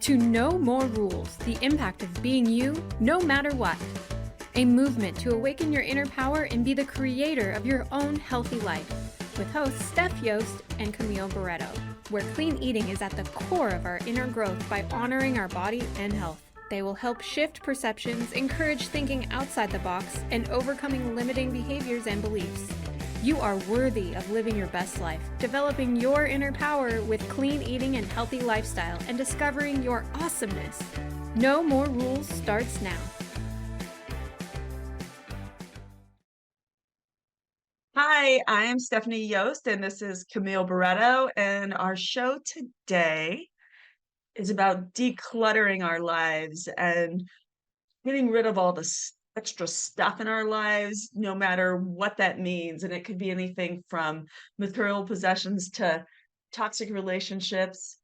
To know more rules, the impact of being you, no matter what. A movement to awaken your inner power and be the creator of your own healthy life. With hosts Steph Yost and Camille Barreto, where clean eating is at the core of our inner growth by honoring our body and health. They will help shift perceptions, encourage thinking outside the box, and overcoming limiting behaviors and beliefs. You are worthy of living your best life, developing your inner power with clean eating and healthy lifestyle, and discovering your awesomeness. No More Rules starts now. Hi, I'm Stefani Yost, and this is Camille Barreto, and our show today is about decluttering our lives and getting rid of all this extra stuff in our lives, no matter what that means. And it could be anything from material possessions to toxic relationships,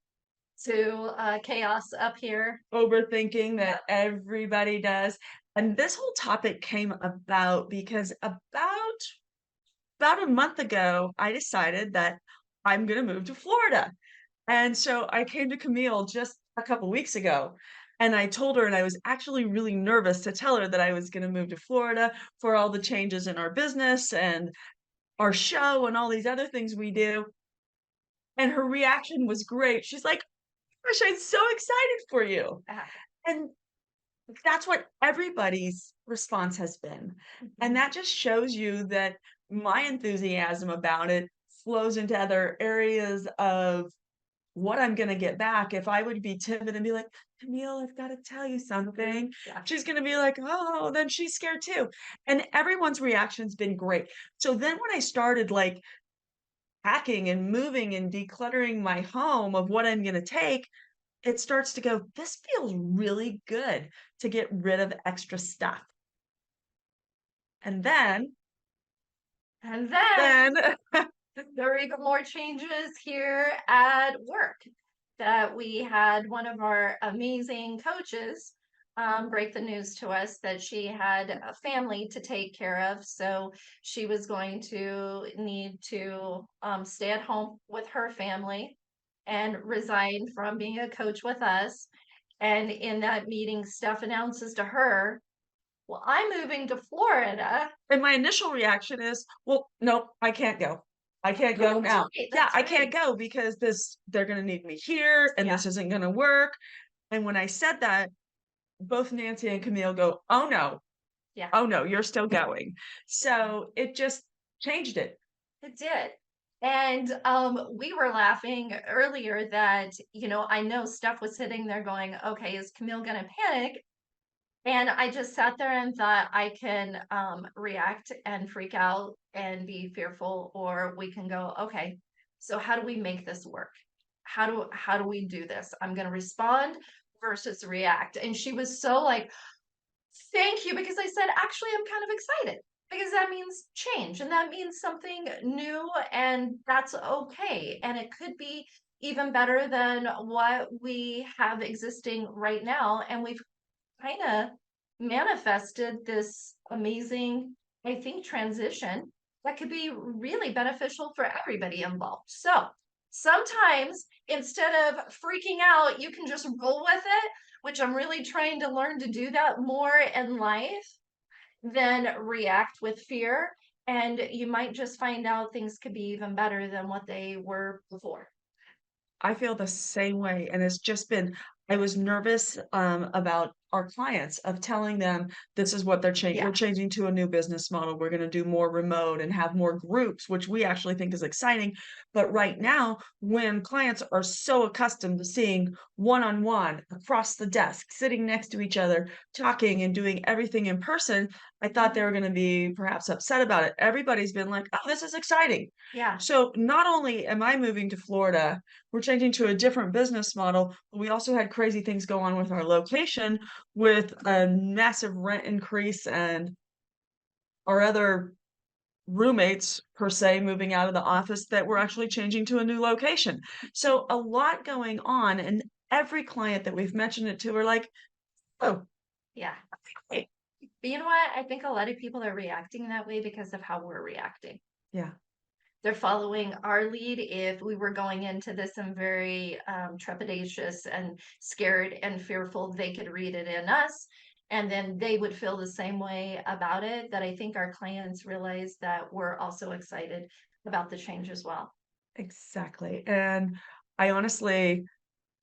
to chaos up here. overthinking that everybody does. And this whole topic came about because about a month ago, I decided that I'm going to move to Florida. And so I came to Camille just a couple weeks ago and I told her, and I was actually really nervous to tell her that I was going to move to Florida for all the changes in our business and our show and all these other things we do. And her reaction was great. She's like, "Gosh, I'm so excited for you." And that's what everybody's response has been. And that just shows you that my enthusiasm about it flows into other areas of what I'm gonna get back. If I would be timid and be like, "Camille, I've got to tell you something," Yeah. she's gonna be like, "Oh," then she's scared too. And everyone's reaction's been great. So then when I started like packing and moving and decluttering my home of what I'm gonna take, it starts to go, this feels really good to get rid of extra stuff. And And then then there are even more changes here at work that we had one of our amazing coaches break the news to us that she had a family to take care of. So she was going to need to stay at home with her family and resign from being a coach with us. And in that meeting, Steph announces to her, "Well, I'm moving to Florida." and my initial reaction is, well, no, I can't go. I can't go That's now. right, Yeah, that's I can't right. go because they're gonna need me here and Yeah. this isn't gonna work. And when I said that, both Nancy and Camille go, "Oh no, Yeah, oh no, you're still going." So it just changed it. it did. And we were laughing earlier that, I know Steph was sitting there going, okay, is Camille gonna panic? And I just sat there and thought I can react and freak out and be fearful, or we can go, okay, so how do we make this work? How do we do this? I'm gonna respond versus react. And she was so like, thank you, because I said, actually, I'm kind of excited because that means change and that means something new, and that's okay. And it could be even better than what we have existing right now. And we've kind of manifested this amazing, I think, transition that could be really beneficial for everybody involved. So sometimes instead of freaking out, you can just roll with it, which I'm really trying to learn to do that more in life than react with fear. And you might just find out things could be even better than what they were before. I feel the same way, and it's just been I was nervous, about our clients, of telling them this is what we're Yeah. changing to a new business model. We're gonna do more remote and have more groups, which we actually think is exciting. But right now, when clients are so accustomed to seeing one-on-one, across the desk, sitting next to each other, talking and doing everything in person, I thought they were gonna be perhaps upset about it. Everybody's been like, "Oh, this is exciting." Yeah. So not only am I moving to Florida, we're changing to a different business model, but we also had crazy things go on with our location with a massive rent increase and our other roommates per se moving out of the office that we're actually changing to a new location. So a lot going on, and every client that we've mentioned it to are like, "Oh, Yeah. hey." But you know what? I think a lot of people are reacting that way because of how we're reacting. Yeah. They're following our lead. If we were going into this and very trepidatious and scared and fearful, they could read it in us. And then they would feel the same way about it. That I think our clients realize that we're also excited about the change as well. Exactly. And I honestly,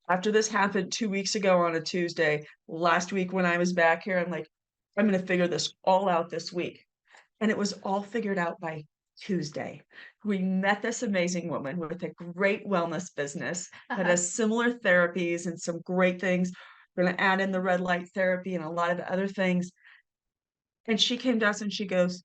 after this happened 2 weeks ago on a Tuesday, last week when I was back here, I'm like, "I'm gonna figure this all out this week." And it was all figured out by Tuesday. We met this amazing woman with a great wellness business that Uh-huh. has similar therapies and some great things. We're gonna add in the red light therapy and a lot of other things. And she came to us and she goes,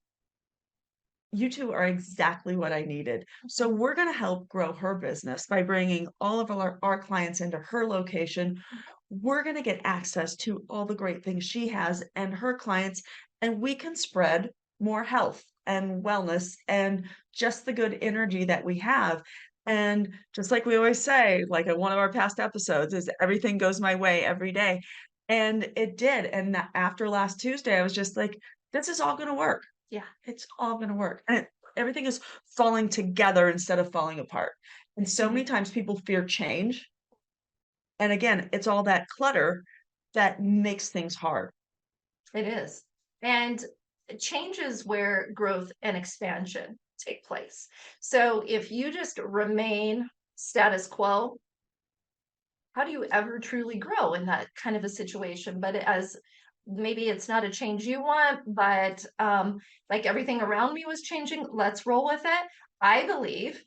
"You 2 are exactly what I needed." So we're gonna help grow her business by bringing all of our clients into her location. We're gonna get access to all the great things she has and her clients, and we can spread more health and wellness and just the good energy that we have. And just like we always say, like in one of our past episodes, is everything goes my way every day. And it did. And after last Tuesday, I was just like, this is all gonna work. Yeah. It's all gonna work, and everything is falling together instead of falling apart, and so many Mhm. times people fear change, and again, it's all that clutter that makes things hard. It is. And change is where growth and expansion take place. So if you just remain status quo, how do you ever truly grow in that kind of a situation? But as maybe it's not a change you want, but like everything around me was changing, let's roll with it. I believe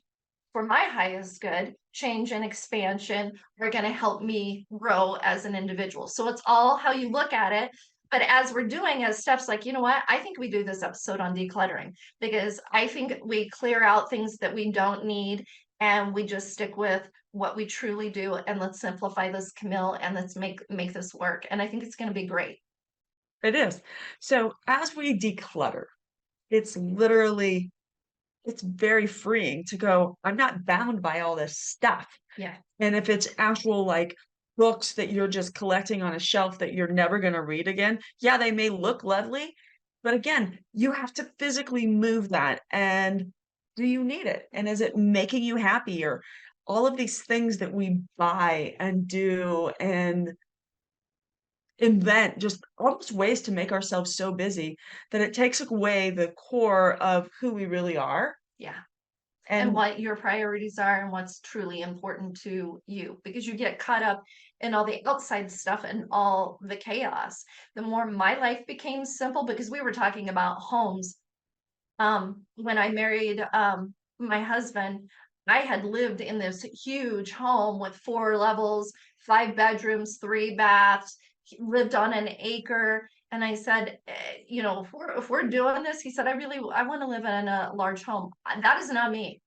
for my highest good, change and expansion are going to help me grow as an individual. So it's all how you look at it. But as we're doing, as Steph's like, you know what? I think we do this episode on decluttering because I think we clear out things that we don't need and we just stick with what we truly do. And let's simplify this, Camille, and let's make this work. And I think it's going to be great. It is. So, as we declutter, it's literally it's very freeing to go, "I'm not bound by all this stuff." Yeah. And if it's actual, like, books that you're just collecting on a shelf that you're never gonna read again, yeah, they may look lovely, but again, you have to physically move that, and do you need it? And is it making you happier? All of these things that we buy and do and invent, just almost ways to make ourselves so busy that it takes away the core of who we really are, Yeah. And and what your priorities are and what's truly important to you because you get caught up in all the outside stuff and all the chaos. The more my life became simple because we were talking about homes when I married my husband, I had lived in this huge home with 4 levels, 5 bedrooms, 3 baths, lived on an acre. And I said, you know, if we're doing this, he said, I want to live in a large home. That is not me.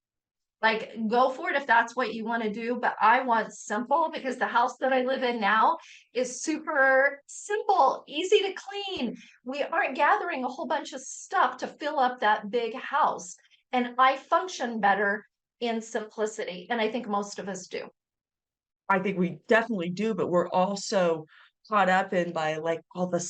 Like, go for it if that's what you want to do, but I want simple because the house that I live in now is super simple, easy to clean. We aren't gathering a whole bunch of stuff to fill up that big house. And I function better in simplicity. And I think most of us do. I think we definitely do, but we're also caught up in by, like, all the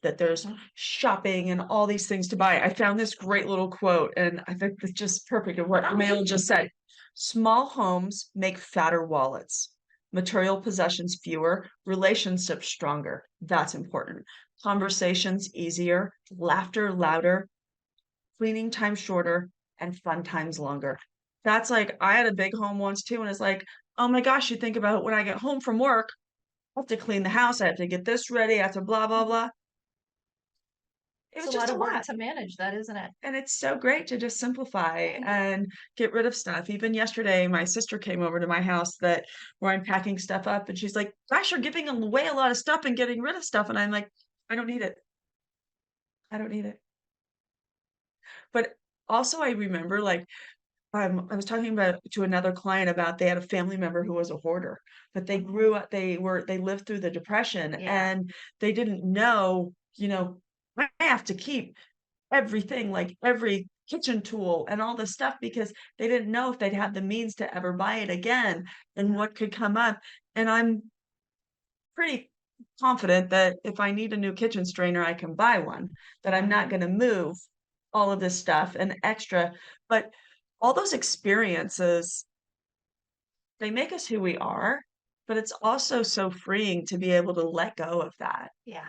that there's Mhm. shopping and all these things to buy. I found this great little quote, and I think it's just perfect of what Mail just said. "Small homes make fatter wallets, material possessions fewer, relationships stronger." That's important. Conversations easier, laughter louder, cleaning time shorter, and fun times longer. That's like I had a big home once too, and it's like, oh my gosh, you think about when I get home from work, I have to clean the house, I have to get this ready, I have to blah, blah, blah. It It's was a just lot a of work lot. to manage that, isn't it? And it's so great to just simplify Mhm. and get rid of stuff. Even yesterday, my sister came over to my house that where I'm packing stuff up, and she's like, "Gosh, you're giving away a lot of stuff and getting rid of stuff." And I'm like, "I don't need it. I don't need it." But also, I remember like I was talking about to another client about they had a family member who was a hoarder, but they Mhm. grew up they lived through the depression Yeah. and they didn't know, I have to keep everything, like every kitchen tool and all this stuff because they didn't know if they'd have the means to ever buy it again and what could come up. And I'm pretty confident that if I need a new kitchen strainer, I can buy one, that I'm Yeah. not gonna move all of this stuff and extra. But all those experiences, they make us who we are, but it's also so freeing to be able to let go of that. Yeah.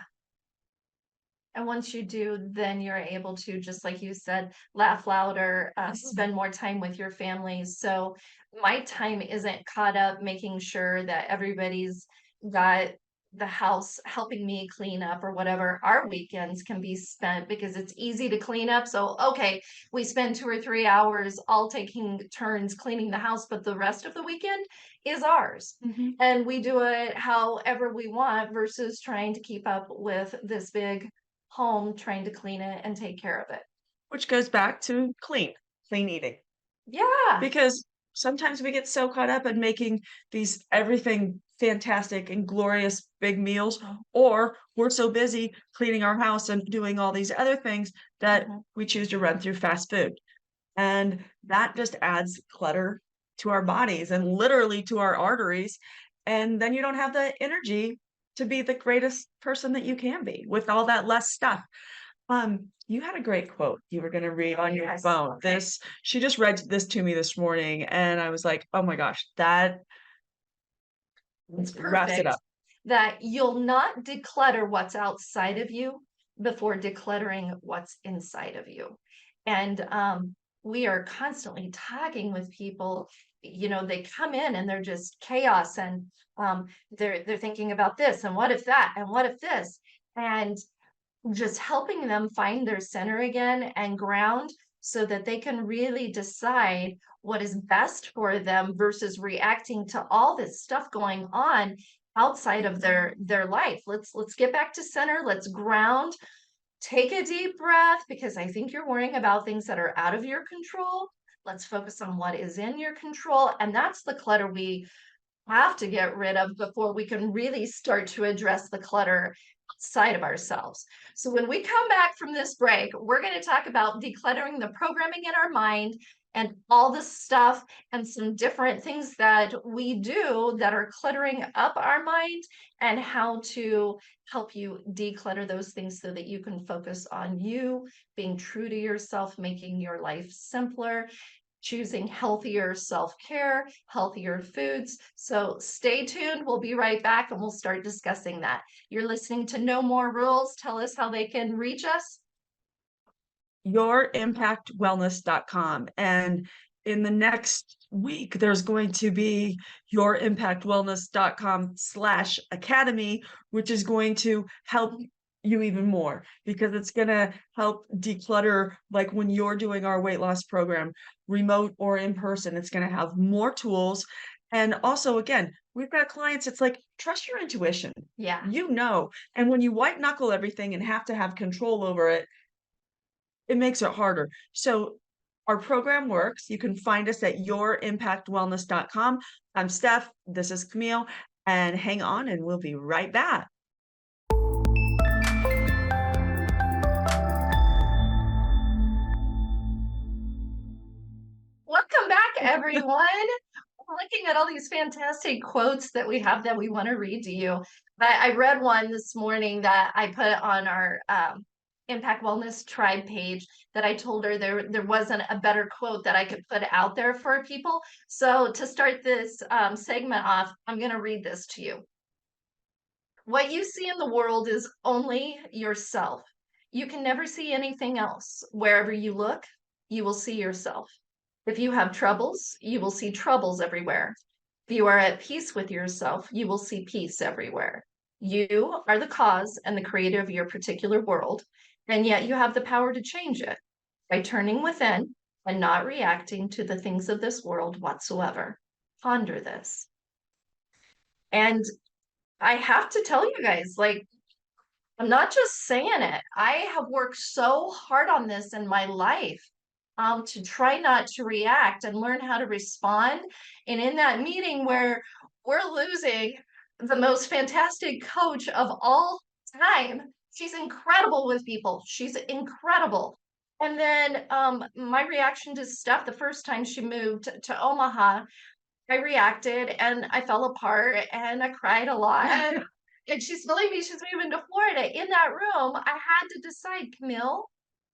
And once you do, then you're able to, just like you said, laugh louder, spend more time with your family. So my time isn't caught up making sure that everybody's got the house helping me clean up or whatever. Our weekends can be spent because it's easy to clean up. So, okay, we spend 2 or 3 hours all taking turns cleaning the house, but the rest of the weekend is ours. Mhm. And we do it however we want versus trying to keep up with this big home, trying to clean it and take care of it. Which goes back to clean eating. Yeah. Because sometimes we get so caught up in making these everything fantastic and glorious big meals, or we're so busy cleaning our house and doing all these other things that Mhm. we choose to run through fast food. And that just adds clutter to our bodies and literally to our arteries. And then you don't have the energy to be the greatest person that you can be with all that less stuff. You had a great quote you were gonna read on your Yes. phone. Okay. This she just read this to me this morning, and I was like, "Oh my gosh, that It's wraps it perfect up." that you'll not declutter what's outside of you before decluttering what's inside of you. And we are constantly talking with people, they come in and they're just chaos and they're thinking about this and what if that and what if this. And just helping them find their center again and ground so that they can really decide what is best for them versus reacting to all this stuff going on outside of their life. Let's get back to center, let's ground, take a deep breath because I think you're worrying about things that are out of your control. Let's focus on what is in your control, and that's the clutter we have to get rid of before we can really start to address the clutter outside of ourselves. So when we come back from this break, we're going to talk about decluttering the programming in our mind and all the stuff and some different things that we do that are cluttering up our mind and how to help you declutter those things so that you can focus on you, being true to yourself, making your life simpler, choosing healthier self-care, healthier foods. So stay tuned. We'll be right back and we'll start discussing that. You're listening to No More Rules. Tell us how they can reach us. yourimpactwellness.com. And in the next week, there's going to be yourimpactwellness.com/academy, which is going to help you even more because it's going to help declutter. Like when you're doing our weight loss program, remote or in person, it's going to have more tools. And also, again, we've got clients, it's like, trust your intuition. Yeah. And when you white knuckle everything and have to have control over it, it makes it harder. So our program works. You can find us at yourimpactwellness.com. I'm Steph. This is Camille. And hang on, and we'll be right back. Welcome back, everyone. Looking at all these fantastic quotes that we have that we want to read to you. I read one this morning that I put on our Impact Wellness Tribe page that I told her there wasn't a better quote that I could put out there for people. So to start this segment off, I'm going to read this to you. What you see in the world is only yourself. You can never see anything else. Wherever you look, you will see yourself. If you have troubles, you will see troubles everywhere. If you are at peace with yourself, you will see peace everywhere. You are the cause and the creator of your particular world, and yet you have the power to change it by turning within and not reacting to the things of this world whatsoever. Ponder this. And I have to tell you guys, like, I'm not just saying it. I have worked so hard on this in my life to try not to react and learn how to respond. And in that meeting where we're losing the most fantastic coach of all time, she's incredible with people. She's incredible. And then my reaction to Steph the first time she moved to Omaha, I reacted and I fell apart and I cried a lot. And she's telling me she's moving to Florida. In that room, I had to decide, Camille,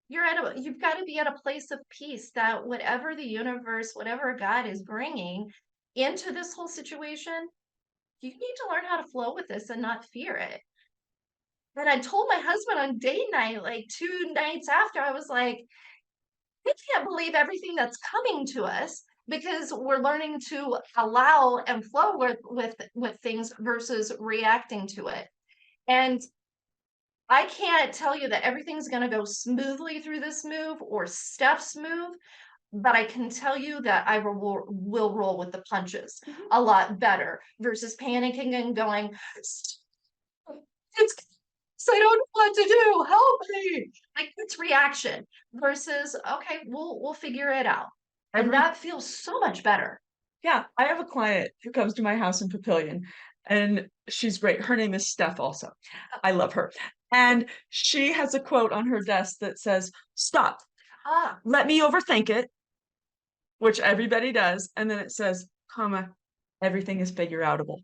you've got to be at a place of peace that whatever the universe, whatever God is bringing into this whole situation, you need to learn how to flow with this and not fear it. And I told my husband on date night, like 2 nights after, I was like, I can't believe everything that's coming to us because we're learning to allow and flow with things versus reacting to it. And I can't tell you that everything's going to go smoothly through this move or step smooth, but I can tell you that I will roll with the punches a lot better versus panicking and going, it's I don't know what to do. Help me. Like it's reaction versus okay, we'll figure it out. And Every that feels so much better. Yeah, I have a client who comes to my house in Papillion, and she's great. Her name is Steph also. I love her. And she has a quote on her desk that says, "Stop. Ah, Let me overthink it," which everybody does. And then it says, comma, "Everything is figure outable."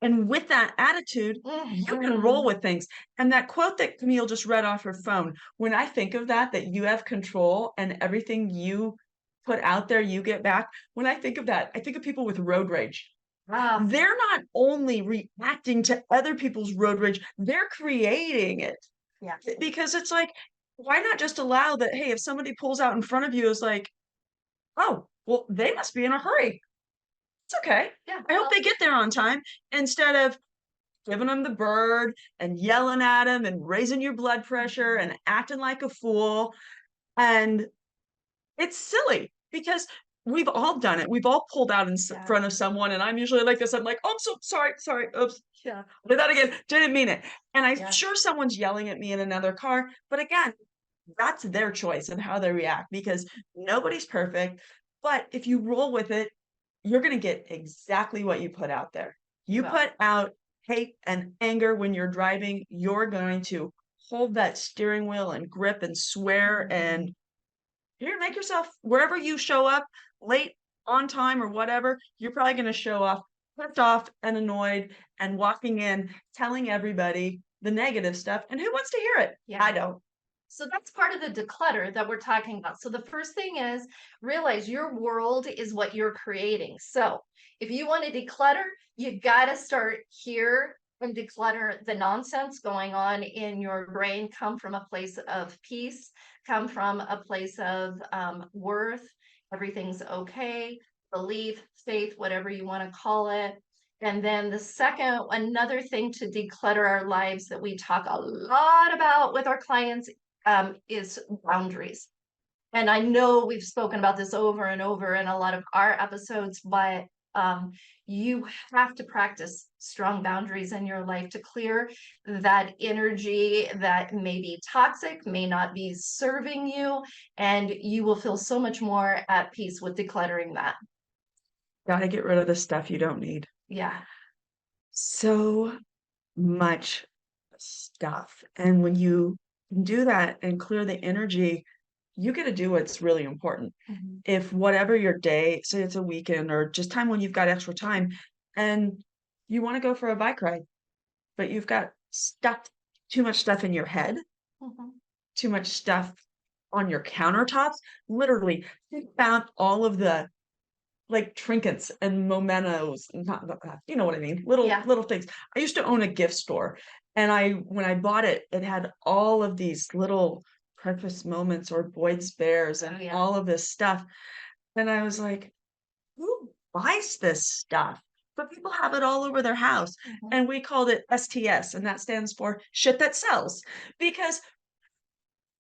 And with that attitude, you can roll with things. And that quote that Camille just read off her phone, when I think of that you have control and everything you put out there, you get back. When I think of that, I think of people with road rage. ah, They're not only reacting to other people's road rage, they're creating it. yeah. Because it's like, why not just allow that? Hey, if somebody pulls out in front of you, is like, oh, well, they must be in a hurry. It's okay. Yeah. I hope they get there on time, instead of giving them the bird and yelling at them and raising your blood pressure and acting like a fool. And it's silly because we've all done it. We've all pulled out in Yeah. front of someone, and I'm usually like this. I'm like, "Oh, I'm so sorry. Oops. Yeah. Did that again. Didn't mean it." And I'm Yeah. sure someone's yelling at me in another car, but again, that's their choice and how they react because nobody's perfect. But if you roll with it, you're going to get exactly what you put out there. You Well, put out hate and anger when you're driving, you're going to hold that steering wheel and grip and swear, and you're going to make yourself, wherever you show up, late, on time, or whatever, you're probably going to show off pissed off and annoyed and walking in telling everybody the negative stuff. And who wants to hear it? yeah. I don't. So that's part of the declutter that we're talking about. So the first thing is realize your world is what you're creating. So if you want to declutter, you got to start here and declutter the nonsense going on in your brain. Come from a place of peace, come from a place of worth. Everything's okay, belief, faith, whatever you want to call it. And then the second, another thing to declutter our lives that we talk a lot about with our clients is boundaries. And I know we've spoken about this over and over in a lot of our episodes, but you have to practice strong boundaries in your life to clear that energy that may be toxic, may not be serving you, and you will feel so much more at peace with decluttering that. Gotta get rid of the stuff you don't need. Yeah. So much stuff. And when you can do that and clear the energy, you get to do what's really important. Mhm. If whatever your day, say it's a weekend or just time when you've got extra time and you want to go for a bike ride, but you've got stuff, too much stuff in your head, Mhm. too much stuff on your countertops, literally think about all of the like trinkets and mementos, not you know what I mean, Yeah. little things. I used to own a gift store, and when I bought it, it had all of these little Breakfast Moments or Boyd's Bears Oh, and yeah. all of this stuff, and I was like, "Who buys this stuff?" But people have it all over their house, Mhm. and we called it STS, and that stands for shit that sells, because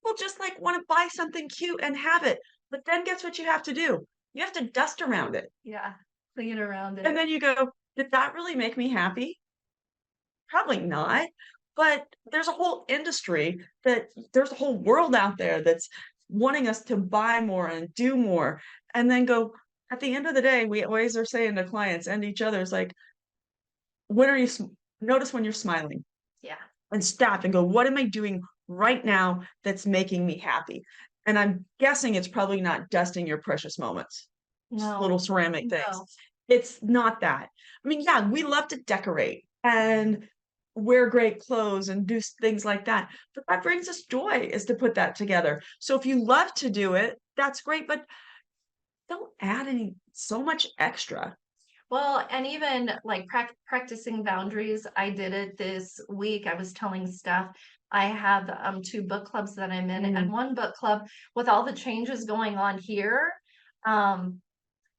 people just like want to buy something cute and have it, but then guess what you have to do? You have to dust around it. Yeah. Clean around And it. then you go, "Did that really make me happy?" Probably not. But there's a whole industry there's a whole world out there that's wanting us to buy more and do more. And then go, at the end of the day, we always are saying to clients and each other, is like, when are you, notice when you're smiling Yeah. and stop and go, what am I doing right now that's making me happy? And I'm guessing it's probably not dusting your precious moments, No. little ceramic things. No. It's not that. I mean, yeah, we love to decorate and wear great clothes and do things like that. But that brings us joy is to put that together. So if you love to do it, that's great, but don't add any so much extra. Well, and even like practicing boundaries, I did it this week. I was telling Steph, I have 2 book clubs that I'm in, and one book club with all the changes going on here. Um,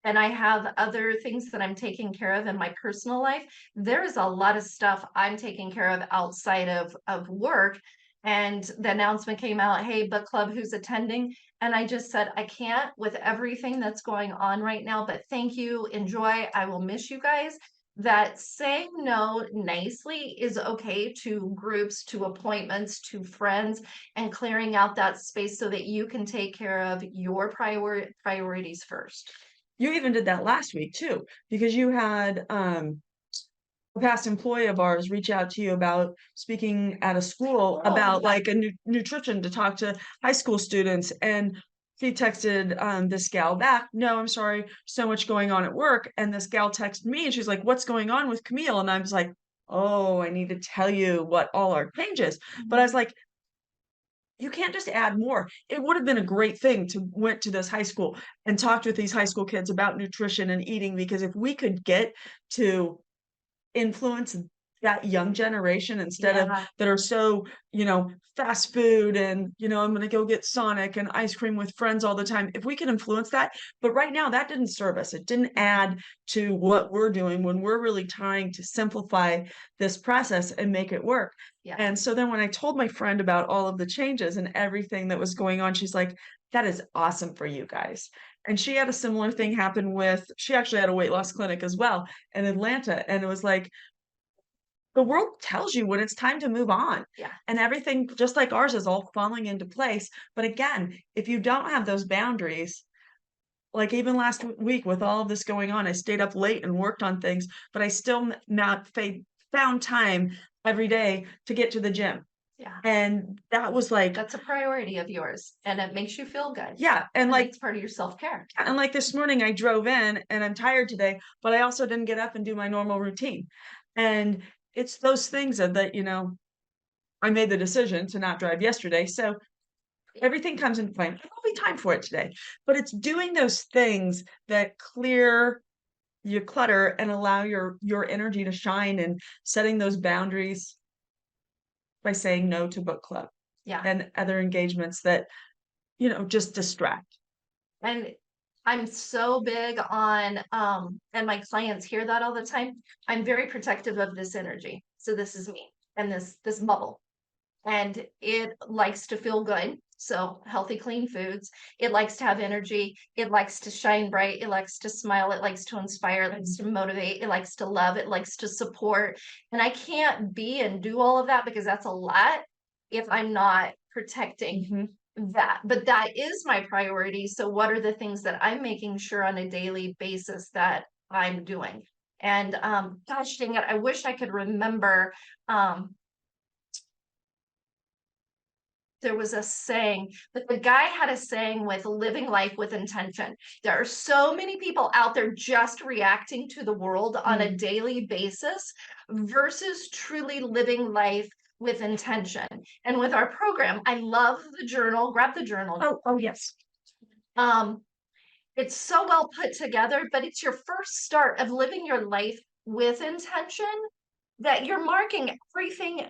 and I have other things that I'm taking care of in my personal life. There's a lot of stuff I'm taking care of outside of work. And the announcement came out, hey, book club, who's attending? And I just said, I can't with everything that's going on right now, but thank you, enjoy. I will miss you guys. That saying no nicely is okay to groups, to appointments, to friends, and clearing out that space so that you can take care of your priorities first. You even did that last week too, because you had a past employee of ours reach out to you about speaking at a school about like a nutrition to talk to high school students. And she texted this gal back, no, I'm sorry, so much going on at work. And this gal texted me and she's like, what's going on with Camille? And I was like, oh, I need to tell you what all our changes. But I was like, you can't just add more. It would have been a great thing to went to this high school and talked with these high school kids about nutrition and eating, because if we could get to influence that young generation instead of Yeah. that are so, fast food and, I'm going to go get Sonic and ice cream with friends all the time. If we can influence that, but right now that didn't serve us. It didn't add to what we're doing when we're really trying to simplify this process and make it work. Yeah. And so then when I told my friend about all of the changes and everything that was going on, she's like, that is awesome for you guys. And she had a similar thing happen she actually had a weight loss clinic as well in Atlanta. And it was like, the world tells you when it's time to move on. Yeah. And everything, just like ours, is all falling into place. But again, if you don't have those boundaries, like even last week with all of this going on, I stayed up late and worked on things, but I still not found time every day to get to the gym. Yeah. And that was like, That's a priority of yours, and it makes you feel good. yeah. And like, it's part of your self-care. and like this morning I drove in and I'm tired today, but I also didn't get up and do my normal routine. And it's those things that, I made the decision to not drive yesterday. So everything comes into play. There'll be time for it today. But it's doing those things that clear your clutter and allow your energy to shine, and setting those boundaries by saying no to book club Yeah. and other engagements that, just distract. And I'm so big on, and my clients hear that all the time. I'm very protective of this energy. So this is me and this bubble. And it likes to feel good. So healthy, clean foods. It likes to have energy. It likes to shine bright. It likes to smile. It likes to inspire. It likes to motivate. It likes to love. It likes to support. And I can't be and do all of that because that's a lot if I'm not protecting that. But that is my priority. So what are the things that I'm making sure on a daily basis that I'm doing? And gosh dang it, I wish I could remember. There was a saying, but the guy had a saying with living life with intention. There are so many people out there just reacting to the world on a daily basis versus truly living life with intention. And with our program, I love the journal. Grab the journal. Oh, yes. It's so well put together, but it's your first start of living your life with intention, that you're marking everything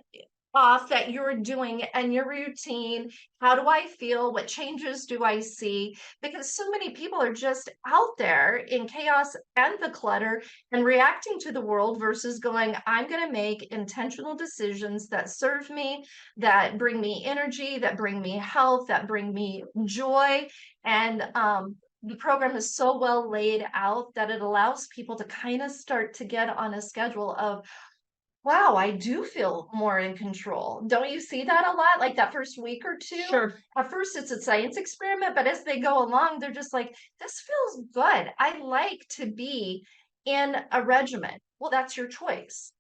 off that you're doing and your routine. How do I feel? What changes do I see? Because so many people are just out there in chaos and the clutter and reacting to the world versus going, I'm going to make intentional decisions that serve me, that bring me energy, that bring me health, that bring me joy. And the program is so well laid out that it allows people to kind of start to get on a schedule of, wow, I do feel more in control. Don't you see that a lot? Like that first week or two? Sure. At first, it's a science experiment, but as they go along, they're just like, this feels good. I like to be in a regimen. Well, that's your choice.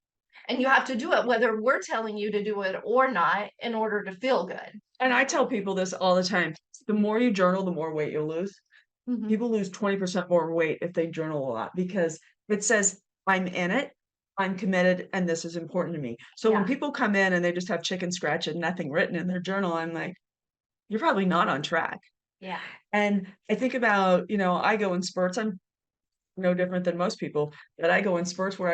And you have to do it whether we're telling you to do it or not in order to feel good. And I tell people this all the time. The more you journal, the more weight you'll lose. Mhm. People lose 20% more weight if they journal a lot, because it says, I'm in it. I'm committed and this is important to me. So when Yeah. people come in and they just have chicken scratch and nothing written in their journal, I'm like, you're probably not on track. Yeah. And I think about, I go in spurts. I'm no different than most people, but I go in spurts where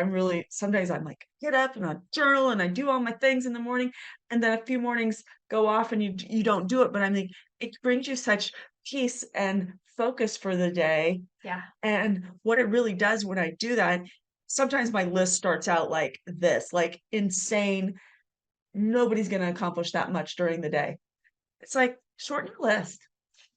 sometimes I'm like, get up and I journal and I do all my things in the morning. And then a few mornings go off and you don't do it. But I mean, it brings you such peace and focus for the day. Yeah. And what it really does when I do that, sometimes my list starts out like this, like insane. Nobody's going to accomplish that much during the day. It's like shorten your list.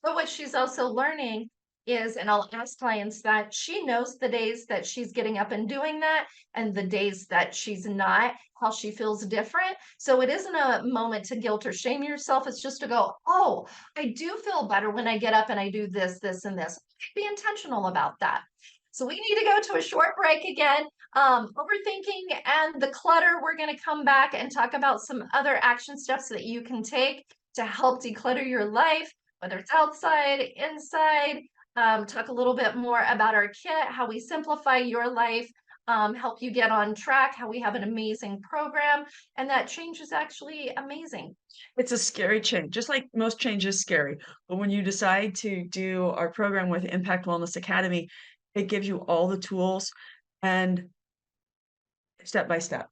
But what she's also learning is, and I'll ask clients that she knows the days that she's getting up and doing that and the days that she's not, how she feels different. So it isn't a moment to guilt or shame yourself. It's just to go, oh, I do feel better when I get up and I do this, this, and this. Be intentional about that. So we need to go to a short break again. Overthinking and the clutter. We're going to come back and talk about some other action steps that you can take to help declutter your life, whether it's outside, inside. Talk a little bit more about our kit, how we simplify your life, help you get on track, how we have an amazing program, and that change is actually amazing. It's a scary change, just like most change is scary. But when you decide to do our program with Impact Wellness Academy, it gives you all the tools and step by step.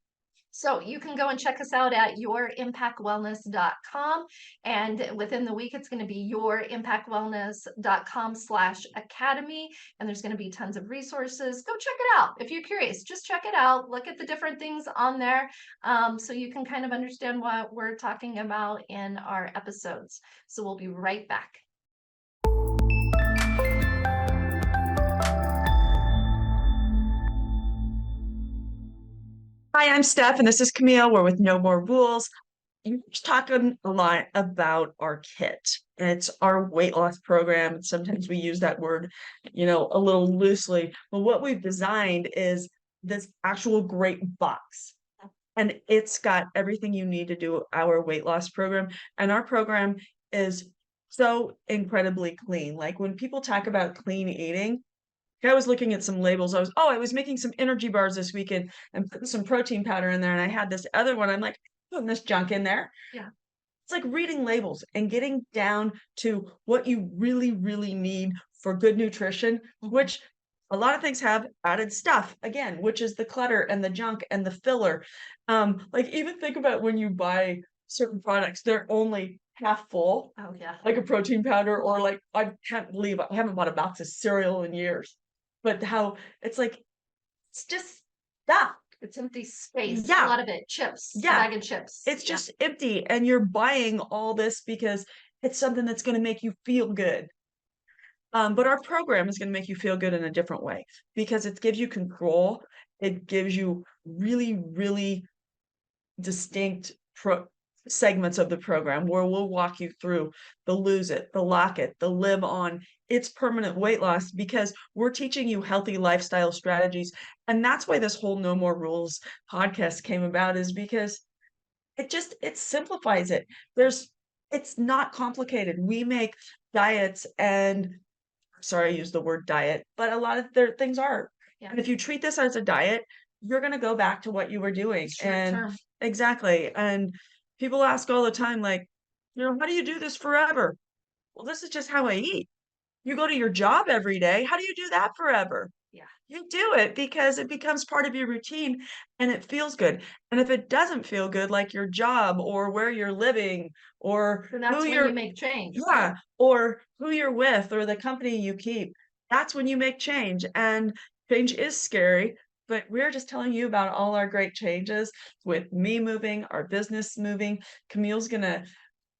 So you can go and check us out at yourimpactwellness.com. And within the week, it's going to be yourimpactwellness.com/academy. And there's going to be tons of resources. Go check it out. If you're curious, just check it out. Look at the different things on there so you can kind of understand what we're talking about in our episodes. So we'll be right back. Hi, I'm Steph, and this is Camille. We're with No More Rules. You're just talking a lot about our kit. It's our weight loss program. Sometimes we use that word, a little loosely. But what we've designed is this actual great box. And it's got everything you need to do our weight loss program. And our program is so incredibly clean. Like when people talk about clean eating, I was looking at some labels. I was making some energy bars this weekend and putting some protein powder in there. And I had this other one. I'm like, putting this junk in there. Yeah. It's like reading labels and getting down to what you really, really need for good nutrition, which a lot of things have added stuff, again, which is the clutter and the junk and the filler. Like even think about when you buy certain products, they're only half full. Oh, yeah. Like a protein powder, or like I can't believe I haven't bought a box of cereal in years. But how it's like it's just stuff. It's empty space. Yeah. A lot of it. Chips. Yeah. A bag of chips. It's just empty, and you're buying all this because it's something that's going to make you feel good. But our program is going to make you feel good in a different way because it gives you control. It gives you really, really distinct segments of the program where we'll walk you through the lose it, the lock it, the live on. It's permanent weight loss because we're teaching you healthy lifestyle strategies. And that's why this whole No More Rules podcast came about, is because it simplifies it. It's not complicated. We make diets, and sorry, I use the word diet, but a lot of their things are. Yeah. And if you treat this as a diet, you're going to go back to what you were doing. Short-term. Exactly. And people ask all the time, like, how do you do this forever? Well, this is just how I eat. You go to your job every day. How do you do that forever? Yeah. You do it because it becomes part of your routine and it feels good. And if it doesn't feel good, like your job or where you're living or And that's who when you're, you make change. yeah, or who you're with or the company you keep, that's when you make change. And change is scary, but we're just telling you about all our great changes with me moving, our business moving. Camille's going to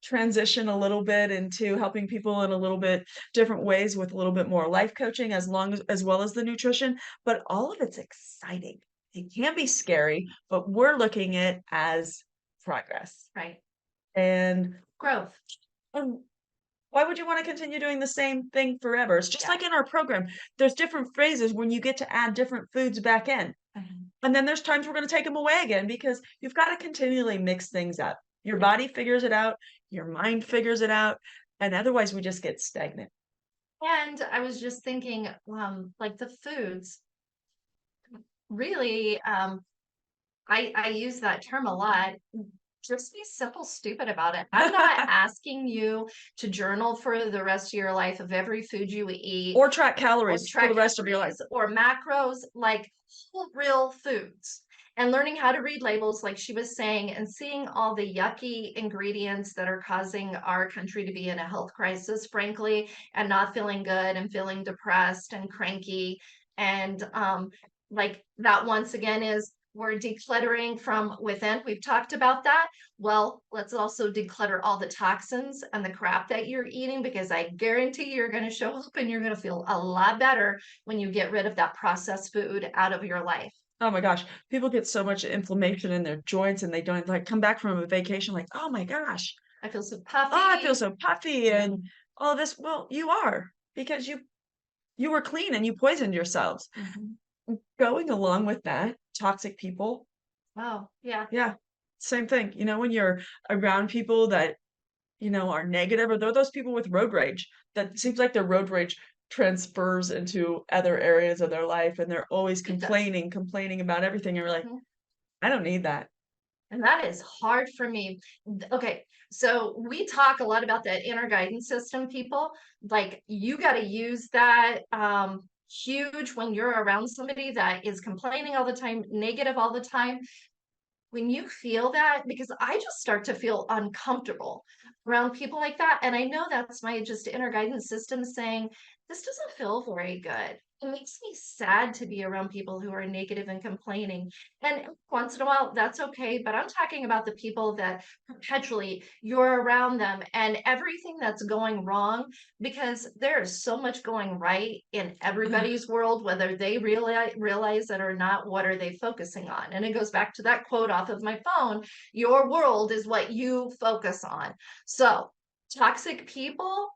transition a little bit into helping people in a little bit different ways with a little bit more life coaching as well as the nutrition, but all of it's exciting. It can be scary, but we're looking at it as progress. Right. And Growth. why would you want to continue doing the same thing forever? It's just like in our program, there's different phrases when you get to add different foods back in. And then there's times we're going to take them away again because you've got to continually mix things up. Your body figures it out, your mind figures it out, and otherwise we just get stagnant. And I was just thinking, like the foods, really, I use that term a lot. Just be simple stupid about it. I'm not asking you to journal for the rest of your life of every food you eat Or track or calories for the track rest of your life. calories or macros, like whole real foods. And learning how to read labels, like she was saying, and seeing all the yucky ingredients that are causing our country to be in a health crisis, frankly, and not feeling good and feeling depressed and cranky. And like that once again is we're decluttering from within. We've talked about that. Well, let's also declutter all the toxins and the crap that you're eating, because I guarantee you're going to show up and you're going to feel a lot better when you get rid of that processed food out of your life. Oh my gosh, people get so much inflammation in their joints and they don't like come back from a vacation like, oh my gosh, I feel so oh, I feel puffy. so puffy and all this. Well, you are because you were clean and you poisoned yourselves. Mhm. Going along with that, toxic people, Oh, yeah. yeah, same thing. When you're around people that, are negative, or they're those people with road rage that seems like their road rage transfers into other areas of their life and they're always It does. complaining about everything. And we're like, Mhm. I don't need that. And that is hard for me. Okay, so we talk a lot about that inner guidance system, people. Like you got to use that huge when you're around somebody that is complaining all the time, negative all the time. When you feel that, because I just start to feel uncomfortable around people like that. And I know that's my just inner guidance system saying, this doesn't feel very good. It makes me sad to be around people who are negative and complaining. And once in a while, that's okay. But I'm talking about the people that perpetually you're around them and everything that's going wrong, because there is so much going right in everybody's world, whether they realize it or not. What are they focusing on? And it goes back to that quote off of my phone: your world is what you focus on. So toxic people.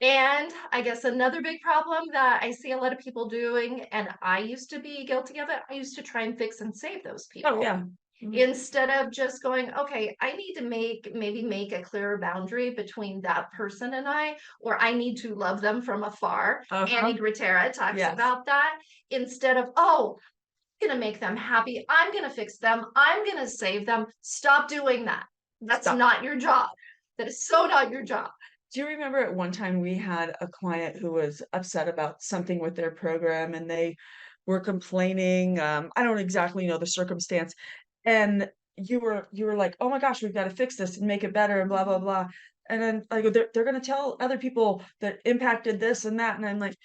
And I guess another big problem that I see a lot of people doing, and I used to be guilty of it, I used to try and fix and save those Oh people yeah. Mhm. instead of just going, okay, I need to maybe make a clearer boundary between that person and or I need to love them from afar. Uh-huh. Annie Gratera talks Yes. about that, instead of, oh, I'm gonna make them happy, I'm gonna fix them, I'm gonna save them. Stop doing that. That's Stop. not your job. That is so not your job. Do you remember at one time we had a client who was upset about something with their program and they were complaining? I don't exactly know the circumstance. And you were like, oh my gosh, we've got to fix this and make it better and blah, blah, Mhm. blah. And then like they're gonna tell other people that impacted this and that. And I'm like,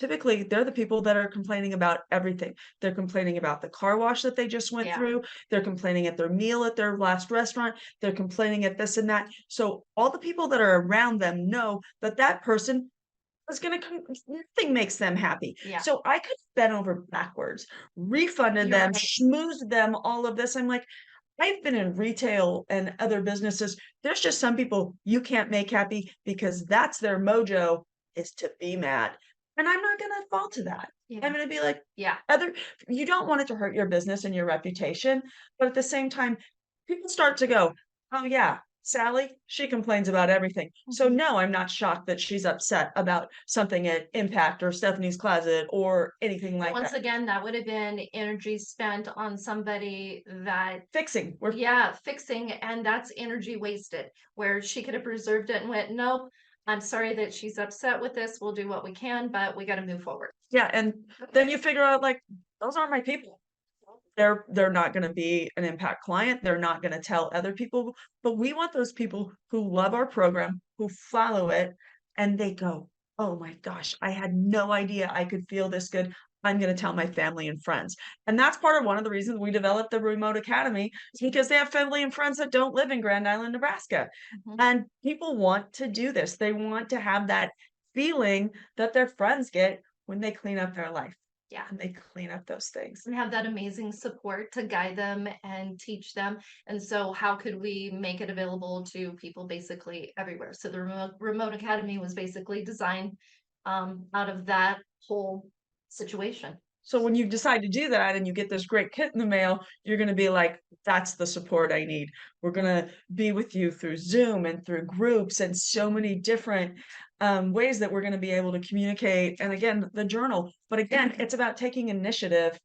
typically, they're the people that are complaining about everything. They're complaining about the car wash that they just went Yeah. through. They're complaining at their meal at their last restaurant. They're complaining at this and that. So all the people that are around them know that that person is going to nothing makes them happy. Yeah. So I could have bent over backwards, refunded You're them, right. schmoozed them, all of this. I'm like, I've been in retail and other businesses. There's just some people you can't make happy because that's their mojo is to be mad. And I'm not gonna fall to that. I'm Yeah. gonna be like, Yeah. other you don't want it to hurt your business and your reputation, but at the same time, people start to go, "Oh yeah, Sally, she complains about everything." So Mhm. no, I'm not shocked that she's upset about something at Impact or Stephanie's Closet or anything like Once that. again, that would have been energy spent on somebody that, Fixing. We're yeah, fixing, and that's energy wasted, where she could have preserved it and went, nope, I'm sorry that she's upset with this. We'll do what we can, but we got to move forward. Yeah, and then you figure out, like, those aren't my people. They're not gonna be an impact client, they're not gonna tell other people, but we want those people who love our program, who follow it, and they go, "Oh my gosh, I had no idea I could feel this good. I'm gonna tell my family and friends." And that's part of one of the reasons we developed the Remote Academy is because they have family and friends that don't live in Grand Island, Nebraska. Mhm. And people want to do this. They want to have that feeling that their friends get when they clean up their life Yeah. and they clean up those things. And have that amazing support to guide them and teach them. And so, how could we make it available to people basically everywhere? So, the remote academy was basically designed out of that whole situation. So when you decide to do that and you get this great kit in the mail, you're gonna be like, "That's the support I need. We're gonna be with you through Zoom and through groups and so many different, ways that we're gonna be able to communicate." And again, the journal. But again, it's about taking initiative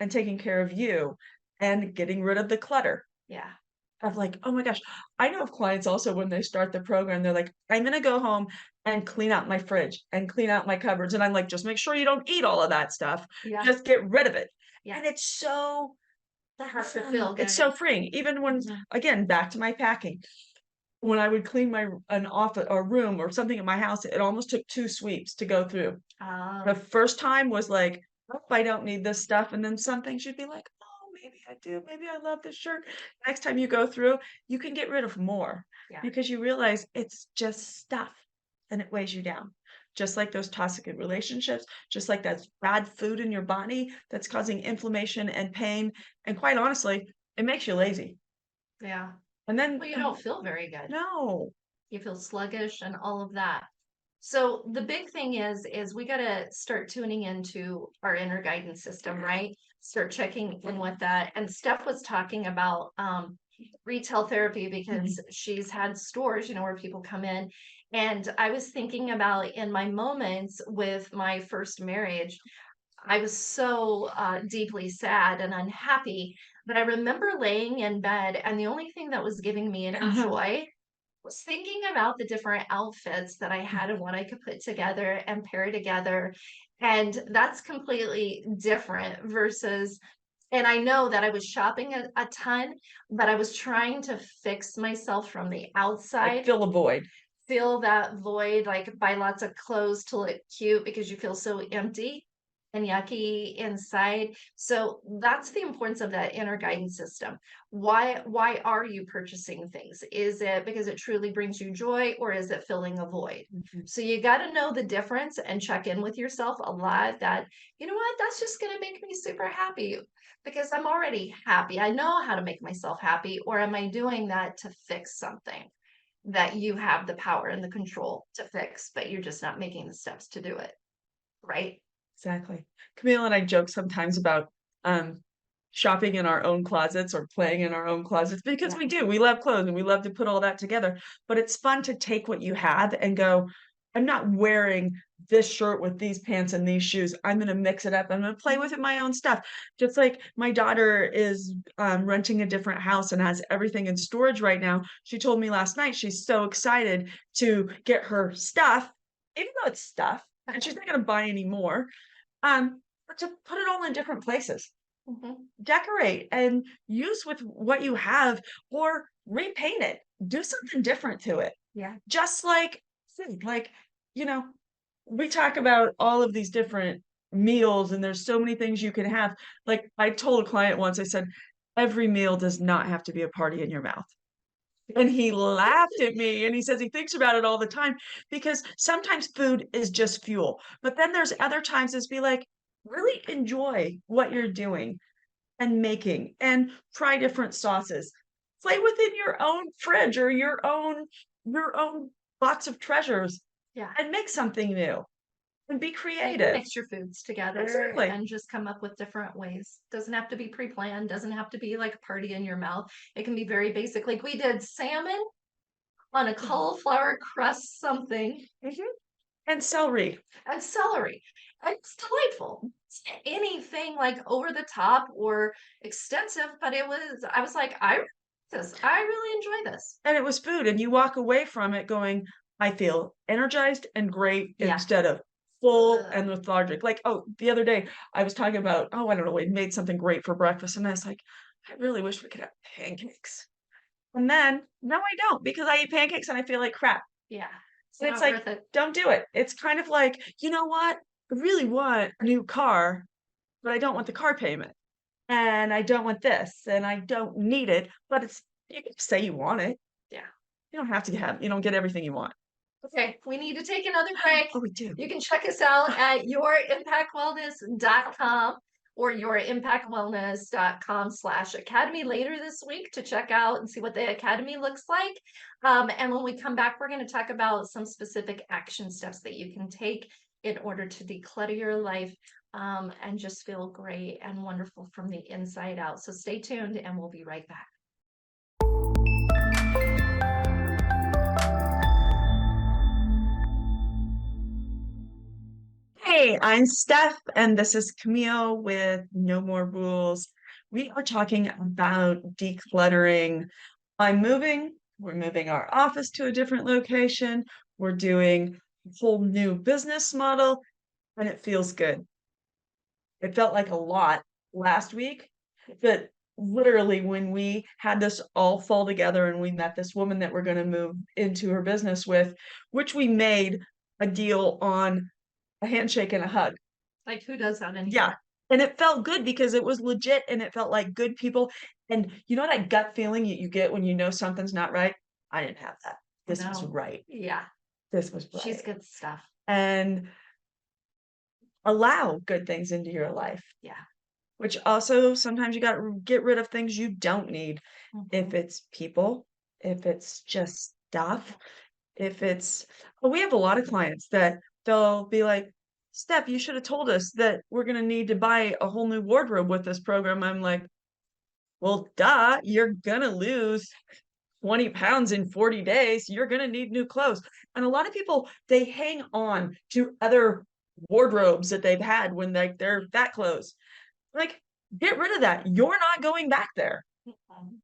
and taking care of you and getting rid of the clutter Yeah. of like, oh my gosh. I know of clients also when they start the program, they're like, I'm going to go home and clean out my fridge and clean out my cupboards. And I'm like, just make sure you don't eat all of that stuff. Yeah. Just get rid of it. Yeah. And it's so, That has to feel it's good. so freeing. Even when, again, back to my packing. When I would clean an office or room or something in my house, it almost took 2 sweeps to go through. The first time was like, "Oh, I don't need this stuff," and then some things you'd be like, "Oh, maybe I do. Maybe I love this shirt." Next time you go through, you can get rid of more Yeah. because you realize it's just stuff and it weighs you down. Just like those toxic relationships, just like that bad food in your body that's causing inflammation and pain, and quite honestly, it makes you lazy. Yeah. And then Well, you don't feel very good. no. You feel sluggish and all of that. So the big thing is we got to start tuning into our inner guidance system, right? Start checking in with that. And Steph was talking about retail therapy because she's had stores, where people come in. And I was thinking about in my moments with my first marriage, I was so deeply sad and unhappy. But I remember laying in bed, and the only thing that was giving me any joy was thinking about the different outfits that I had and what I could put together and pair together. And that's completely different versus, and I know that I was shopping a ton, but I was trying to fix myself from the Like outside, fill a void. fill that void, like buy lots of clothes to look cute because you feel so empty and yucky inside. So that's the importance of that inner guidance system. Why are you purchasing things? Is it because it truly brings you joy, or is it filling a void? So you got to know the difference and check in with yourself a lot that, you know what, that's just going to make me super happy because I'm already happy. I know how to make myself happy, or am I doing that to fix something that you have the power and the control to fix, but you're just not making the steps to do it, right? Exactly. Camille and I joke sometimes about shopping in our own closets or playing in our own closets because Yeah. we do. We love clothes and we love to put all that together. But it's fun to take what you have and go, I'm not wearing this shirt with these pants and these shoes. I'm going to mix it up. I'm going to play with it my own stuff. Just like my daughter is renting a different house and has everything in storage right now. She told me last night she's so excited to get her stuff, even though it's stuff, and she's not going to buy any more. But to put it all in different places, decorate and use with what you have or repaint it, do something different to it. Yeah. Just like food, like, you know, we talk about all of these different meals and there's so many things you can have. Like I told a client once, I said, every meal does not have to be a party in your mouth. And he laughed at me and he says he thinks about it all the time because sometimes food is just fuel. But then there's other times it's be like, really enjoy what you're doing and making and try different sauces. Play within your own fridge or your own box of treasures Yeah. and make something new and be And you creative. mix your foods together Exactly. and just come up with different ways. Doesn't have to be pre-planned, doesn't have to be like a party in your mouth. It can be very basic. Like we did salmon on a cauliflower crust something And celery. and celery. It's delightful. It's anything like over the top or extensive, but I was like, I really enjoy this. And it was food, and you walk away from it going, "I feel energized and great," Yeah. instead of full and lethargic. Like, oh, the other day, I was talking about, oh, I don't know, we made something great for breakfast, and I was like, "I really wish we could have pancakes." And then, no, I don't, because I eat pancakes and I feel like crap. Yeah. And it's not like, worth it. don't do it. It's kind of like, you know what? I really want a new car, but I don't want the car payment, and I don't want this, and I don't need it, but it's you can say you want it. Yeah. You don't have to you don't get everything you want. Okay, we need to take another break. Oh, we do. You can check us out at yourimpactwellness.com or yourimpactwellness.com/academy later this week to check out and see what the academy looks like. And when we come back, we're going to talk about some specific action steps that you can take in order to declutter your life and just feel great and wonderful from the inside out. So stay tuned and we'll be right back. Hey, Hey, I'm Steph, and this is Camille with No More Rules. We are talking about decluttering. I'm moving. We're moving our office to a different location. We're doing a whole new business model, and it feels good. It felt like a lot last week, but literally when we had this all fall together and we met this woman that we're going to move into her business with, which we made a deal on a handshake and a hug. Like, who does that anymore? Yeah. And it felt good because it was legit and it felt like good people. And you know that gut feeling you get when you know something's not right? I didn't have that. This was No. right. Yeah, This was she's right. good stuff. And allow good things into your life, Yeah. which also sometimes you got to get rid of things you don't need. If Mhm. it's people, if it's just stuff, if it's, well, we have a lot of clients that they'll be like, Steph, you should have told us that we're going to need to buy a whole new wardrobe with this program. I'm like, well, duh, you're going to lose 20 pounds in 40 days. You're going to need new clothes. And a lot of people, they hang on to other wardrobes that they've had when they're that clothes. Like, get rid of that. You're not going back there. Mhm.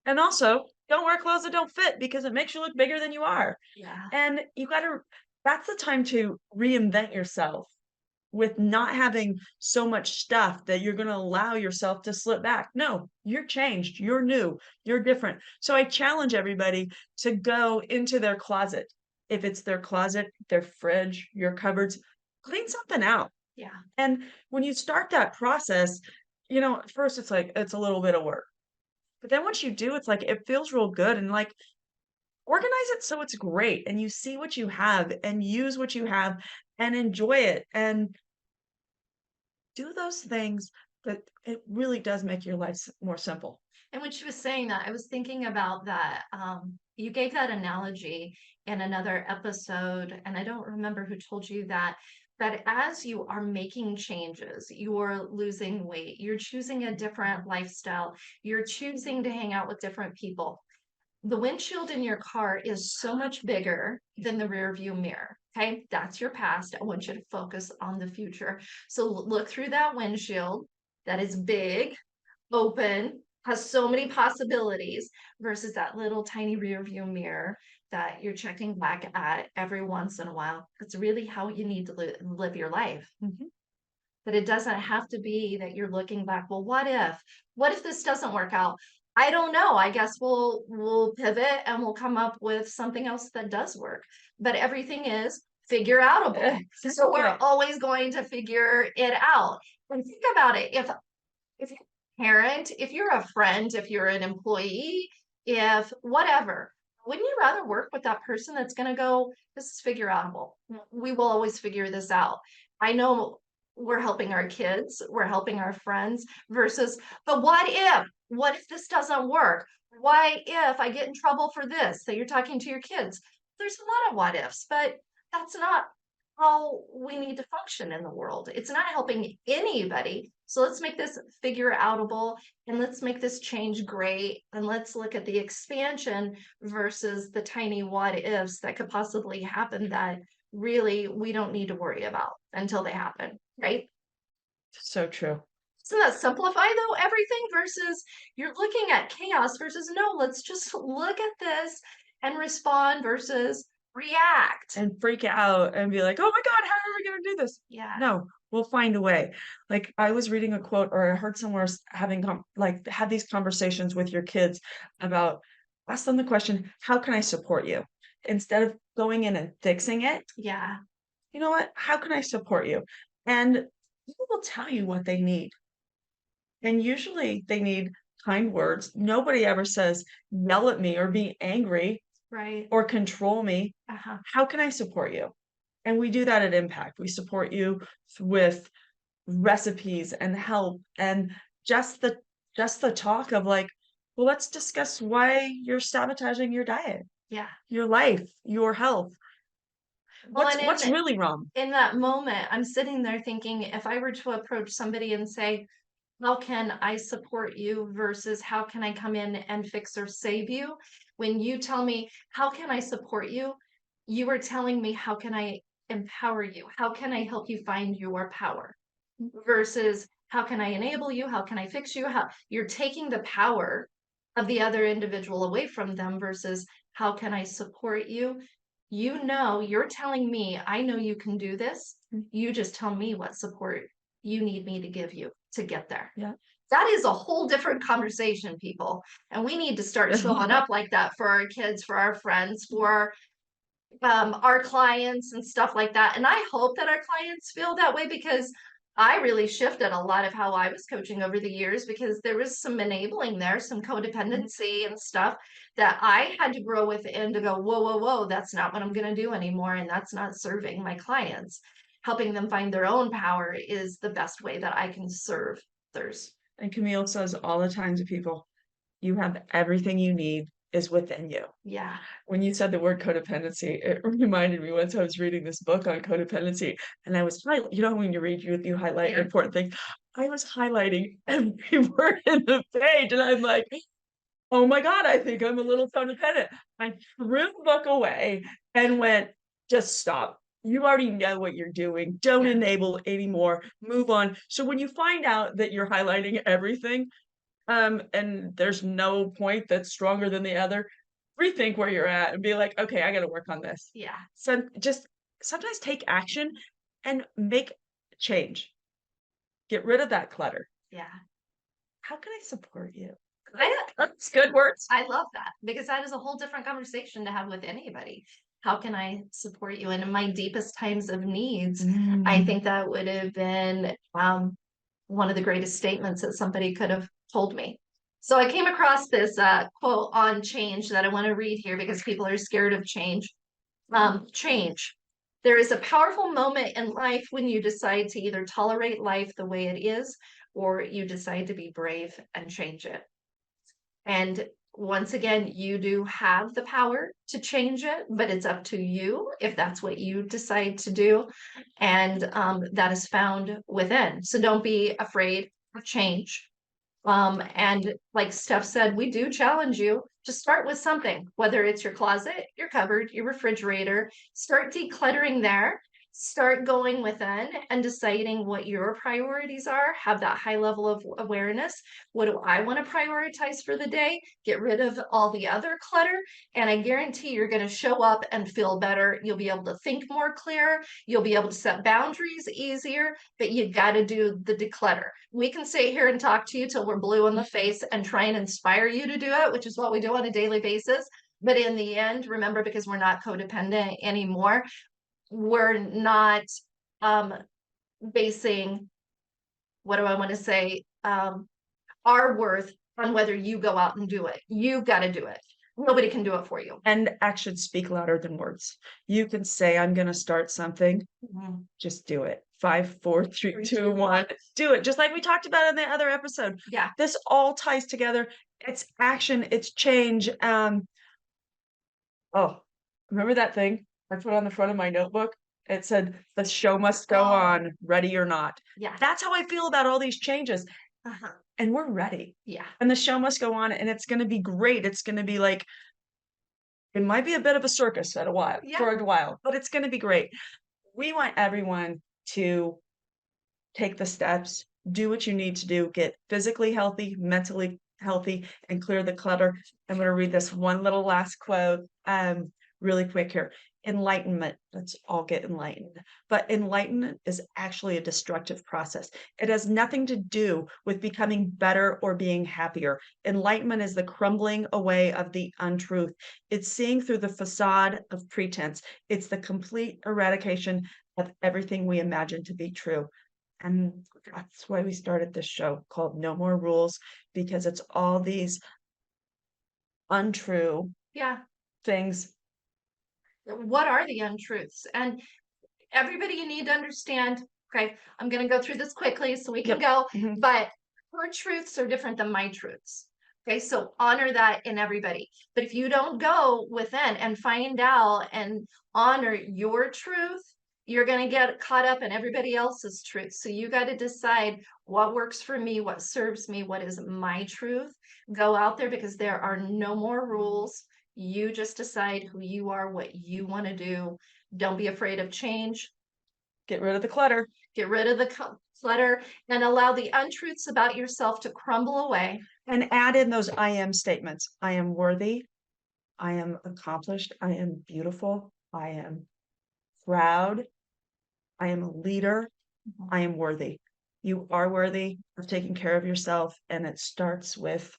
And also, don't wear clothes that don't fit because it makes you look bigger than you are. Yeah. And you got to, that's the time to reinvent yourself with not having so much stuff that you're going to allow yourself to slip back. No, you're changed, you're new, you're different. So I challenge everybody to go into their closet. If it's their closet, their fridge, your cupboards, clean something out. Yeah. And when you start that process, at first it's like it's a little bit of work. But then once you do, it's like it feels real good and like organize it so it's great and you see what you have and use what you have and enjoy it and do those things that it really does make your life more simple. And when she was saying that, I was thinking about that. You gave that analogy in another episode, and I don't remember who told you that. But as you are making changes, you're losing weight, you're choosing a different lifestyle, you're choosing to hang out with different people. The windshield in your car is so much bigger than the rear view mirror. Okay, that's your past. I want you to focus on the future. So look through that windshield that is big, open, has so many possibilities versus that little tiny rear view mirror that you're checking back at every once in a while. It's really how you need to live your life. Mhm. But it doesn't have to be that you're looking back, well, what if? What if this doesn't work out? I don't know. I guess we'll pivot and we'll come up with something else that does work. But everything is figure outable. So we're Exactly. always going to figure it out. And think about it. If you're a parent, if you're a friend, if you're an employee, if whatever, wouldn't you rather work with that person that's going to go, this is figure outable. We will always figure this out. I know we're helping our kids, we're helping our friends versus, but what if? What if this doesn't work? Why if I get in trouble for this? So you're talking to your kids. There's a lot of what ifs, but that's not how we need to function in the world. It's not helping anybody. So let's make this figure outable and let's make this change great. And let's look at the expansion versus the tiny what ifs that could possibly happen that really we don't need to worry about until they happen, right? So true. Doesn't that simplify though everything versus you're looking at chaos versus no, let's just look at this and respond versus react. And freak out and be like, oh my God, how are we going to do this? Yeah. No, we'll find a way. Like I was reading a quote or I heard somewhere having had these conversations with your kids about ask them the question, how can I support you? Instead of going in and fixing it, Yeah. you know what? How can I support you? And people will tell you what they need. And usually they need kind words. Nobody ever says, yell at me or be angry Right. or control me. Uh-huh. How can I support you? And we do that at Impact. We support you with recipes and help and just the just the talk of like, well, let's discuss why you're sabotaging your diet, Yeah. your life, your health. Well, What's really wrong? in that moment, I'm sitting there thinking, if I were to approach somebody and say, how can I support you versus how can I come in and fix or save you? When you tell me, how can I support you? You are telling me, how can I empower you? How can I help you find your power? Versus how can I enable you? How can I fix you? How you're taking the power of the other individual away from them versus how can I support you? You know, you're telling me, I know you can do this. You just tell me what support you need me to give you to get there. Yeah. That is a whole different conversation, people. And we need to start showing up like that for our kids, for our friends, for our clients and stuff like that. And I hope that our clients feel that way because I really shifted a lot of how I was coaching over the years because there was some enabling there, some codependency and stuff that I had to grow within to go, whoa, whoa, whoa, that's not what I'm going to do anymore. And that's not serving my clients. Helping them find their own power is the best way that I can serve others. And Camille says all the time to people, you have everything you need is within you. Yeah. When you said the word codependency, it reminded me once I was reading this book on codependency, and I was you know when you read you highlight Yeah. important things. I was highlighting every word in the page, and I'm like, oh my God, I think I'm a little codependent. I threw the book away and went, just stop. You already know what you're doing. Don't Yeah. enable anymore. Move on. So when you find out that you're highlighting everything, and there's no point that's stronger than the other, rethink where you're at and be like, okay, I got to work on this. Yeah. So just sometimes take action and make change. Get rid of that clutter. Yeah. How can I support you? I, That's good words. I love that because that is a whole different conversation to have with anybody. How can I support you? And in my deepest times of needs, I think that would have been one of the greatest statements that somebody could have told me. So I came across this quote on change that I want to read here because people are scared of change. Change. There is a powerful moment in life when you decide to either tolerate life the way it is or you decide to be brave and change it. And once again, you do have the power to change it, but it's up to you if that's what you decide to do. And that is found within. So don't be afraid of change. And like Steph said, we do challenge you to start with something, whether it's your closet, your cupboard, your refrigerator, start decluttering there. Start going within and deciding what your priorities are. Have that high level of awareness. What do I want to prioritize for the day? Get rid of all the other clutter. And I guarantee you're going to show up and feel better. You'll be able to think more clear. You'll be able to set boundaries easier, but you got to do the declutter. We can sit here and talk to you till we're blue in the face and try and inspire you to do it, which is what we do on a daily basis. But in the end, remember, because we're not codependent anymore, we're not basing, what do I want to say, our worth on whether you go out and do it. You've got to do it. Nobody can do it for you. And actions speak louder than words. You can say, I'm going to start something. Just do it. 5, 4, 3, 2, 1. Do it. Just like we talked about in the other episode. Yeah. This all ties together. It's action. It's change. Oh, remember that thing I put on the front of my notebook? It said, the show must go on, ready or not. Yeah. That's how I feel about all these changes. And we're ready. Yeah. And the show must go on, and it's going to be great. It's going to be like, it might be a bit of a circus for a while, but it's going to be great. We want everyone to take the steps, do what you need to do, get physically healthy, mentally healthy, and clear the clutter. I'm going to read this one little last quote really quick here. Enlightenment. Let's all get enlightened. But enlightenment is actually a destructive process. It has nothing to do with becoming better or being happier. Enlightenment is the crumbling away of the untruth. It's seeing through the facade of pretense. It's the complete eradication of everything we imagine to be true. And that's why we started this show called No More Rules, because it's all these untrue things. What are the untruths? And everybody, you need to understand, okay, I'm going to go through this quickly so we can go, but her truths are different than my truths. Okay, so honor that in everybody. But if you don't go within and find out and honor your truth, you're going to get caught up in everybody else's truth. So you got to decide what works for me, what serves me, what is my truth. Go out there because there are no more rules. You just decide who you are, what you want to do. Don't be afraid of change. Get rid of the clutter. Get rid of the clutter and allow the untruths about yourself to crumble away. And add in those I am statements. I am worthy. I am accomplished. I am beautiful. I am proud. I am a leader. I am worthy. You are worthy of taking care of yourself. And it starts with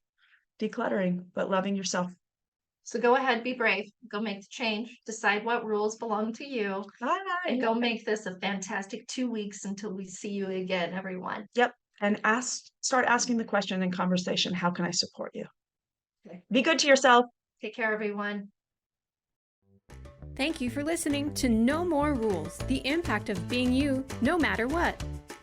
decluttering, but loving yourself. So go ahead, be brave, go make the change, decide what rules belong to you, and go make this a fantastic 2 weeks until we see you again, everyone. Yep. And start asking the question in conversation, how can I support you? Okay. Be good to yourself. Take care, everyone. Thank you for listening to No More Rules, the impact of being you, no matter what.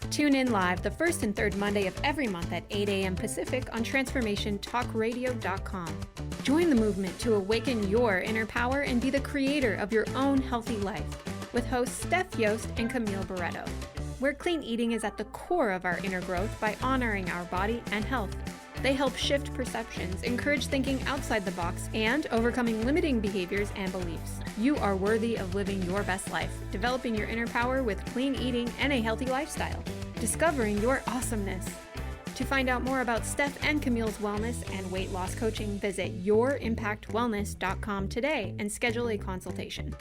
Tune in live the first and third Monday of every month at 8 a.m. Pacific on transformationtalkradio.com. Join the movement to awaken your inner power and be the creator of your own healthy life with hosts Steph Yost and Camille Barreto, where clean eating is at the core of our inner growth by honoring our body and health. They help shift perceptions, encourage thinking outside the box, and overcoming limiting behaviors and beliefs. You are worthy of living your best life, developing your inner power with clean eating and a healthy lifestyle, discovering your awesomeness. To find out more about Steph and Camille's wellness and weight loss coaching, visit yourimpactwellness.com today and schedule a consultation.